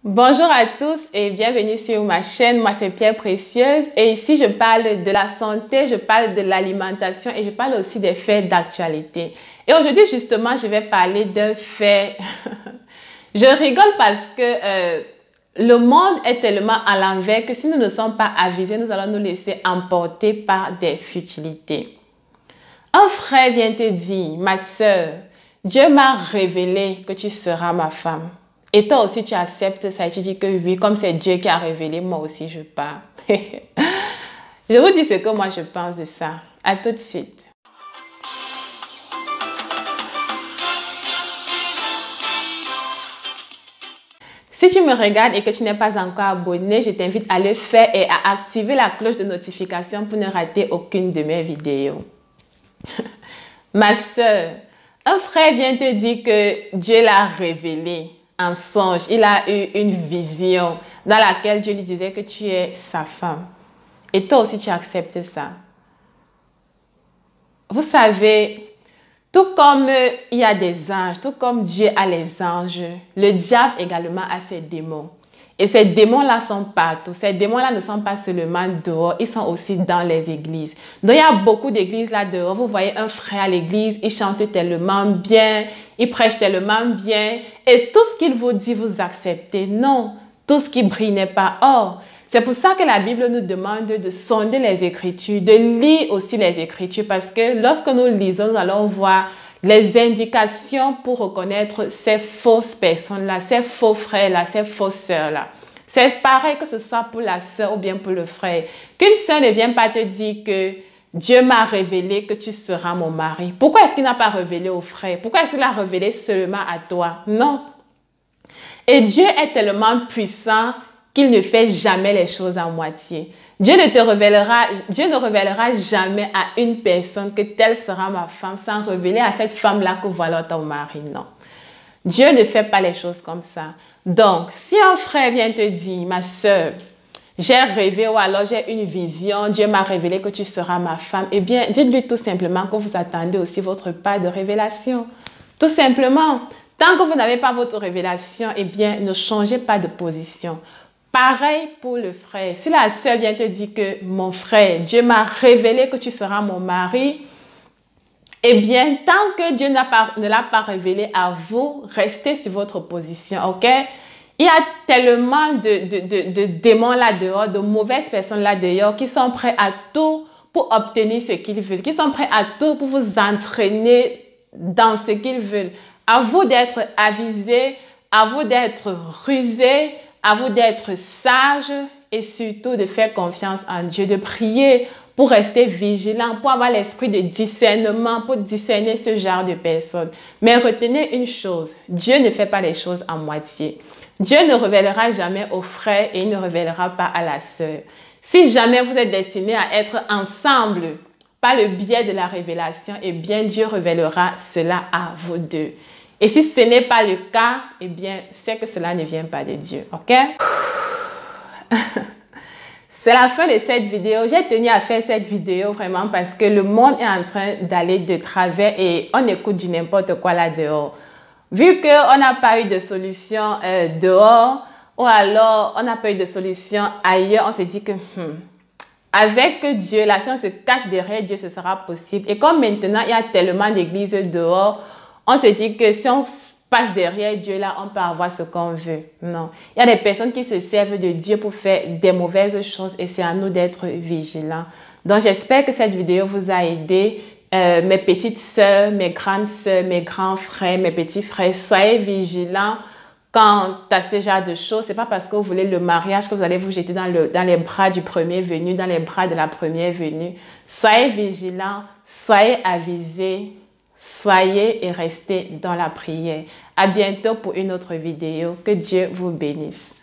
Bonjour à tous et bienvenue sur ma chaîne. Moi, c'est Pierre Précieuse et ici, je parle de la santé, je parle de l'alimentation et je parle aussi des faits d'actualité. Et aujourd'hui, justement, je vais parler d'un fait. Je rigole parce que le monde est tellement à l'envers que si nous ne sommes pas avisés, nous allons nous laisser emporter par des futilités. Un frère vient te dire, ma sœur, Dieu m'a révélé que tu seras ma femme. Et toi aussi, tu acceptes ça et tu dis que oui, comme c'est Dieu qui a révélé, moi aussi je pars. Je vous dis ce que moi je pense de ça. À tout de suite. Si tu me regardes et que tu n'es pas encore abonné, je t'invite à le faire et à activer la cloche de notification pour ne rater aucune de mes vidéos. Ma sœur, un frère vient te dire que Dieu l'a révélé en songe. Il a eu une vision dans laquelle Dieu lui disait que tu es sa femme. Et toi aussi, tu acceptes ça. Vous savez, tout comme il y a des anges, tout comme Dieu a les anges, le diable également a ses démons. Et ces démons-là sont partout. Ces démons-là ne sont pas seulement dehors, ils sont aussi dans les églises. Donc, il y a beaucoup d'églises là dehors. Vous voyez un frère à l'église, il chante tellement bien, il prêche tellement bien. Et tout ce qu'il vous dit, vous acceptez. Non, tout ce qui brille n'est pas or. C'est pour ça que la Bible nous demande de sonder les Écritures, de lire aussi les Écritures, parce que lorsque nous lisons, nous allons voir les indications pour reconnaître ces fausses personnes-là, ces faux frères-là, ces fausses sœurs-là. C'est pareil que ce soit pour la sœur ou bien pour le frère. Qu'une sœur ne vienne pas te dire que Dieu m'a révélé que tu seras mon mari. Pourquoi est-ce qu'il n'a pas révélé au frère? Pourquoi est-ce qu'il a révélé seulement à toi? Non. Et Dieu est tellement puissant qu'il ne fait jamais les choses à moitié. Dieu ne révélera jamais à une personne que telle sera ma femme sans révéler à cette femme-là que voilà ton mari. Non. Dieu ne fait pas les choses comme ça. Donc, si un frère vient te dire, ma soeur, j'ai rêvé ou alors j'ai une vision, Dieu m'a révélé que tu seras ma femme, eh bien, dites-lui tout simplement que vous attendez aussi votre part de révélation. Tout simplement. Tant que vous n'avez pas votre révélation, eh bien, ne changez pas de position. Pareil pour le frère. Si la sœur vient te dire que mon frère, Dieu m'a révélé que tu seras mon mari, eh bien, tant que Dieu ne l'a pas révélé à vous, restez sur votre position, ok? Il y a tellement de démons là-dehors, de mauvaises personnes là-dehors qui sont prêts à tout pour obtenir ce qu'ils veulent, qui sont prêts à tout pour vous entraîner dans ce qu'ils veulent. À vous d'être avisés, à vous d'être rusés, à vous d'être sages et surtout de faire confiance en Dieu, de prier pour rester vigilant, pour avoir l'esprit de discernement, pour discerner ce genre de personnes. Mais retenez une chose, Dieu ne fait pas les choses à moitié. Dieu ne révélera jamais au frère et il ne révélera pas à la sœur. Si jamais vous êtes destinés à être ensemble par le biais de la révélation, eh bien Dieu révélera cela à vous deux. Et si ce n'est pas le cas, eh bien, c'est que cela ne vient pas de Dieu, ok? C'est la fin de cette vidéo. J'ai tenu à faire cette vidéo vraiment parce que le monde est en train d'aller de travers et on écoute du n'importe quoi là dehors. Vu qu'on n'a pas eu de solution dehors ou alors on n'a pas eu de solution ailleurs, on s'est dit que avec Dieu, là, si on se cache derrière Dieu, ce sera possible. Et comme maintenant, il y a tellement d'églises dehors, on se dit que si on passe derrière Dieu, là, on peut avoir ce qu'on veut. Non. Il y a des personnes qui se servent de Dieu pour faire des mauvaises choses et c'est à nous d'être vigilants. Donc, j'espère que cette vidéo vous a aidé. Mes petites sœurs, mes grandes sœurs, mes grands frères, mes petits frères, soyez vigilants quant à ce genre de choses. Ce n'est pas parce que vous voulez le mariage que vous allez vous jeter dans les bras du premier venu, dans les bras de la première venue. Soyez vigilants, soyez avisés, soyez et restez dans la prière. À bientôt pour une autre vidéo. Que Dieu vous bénisse.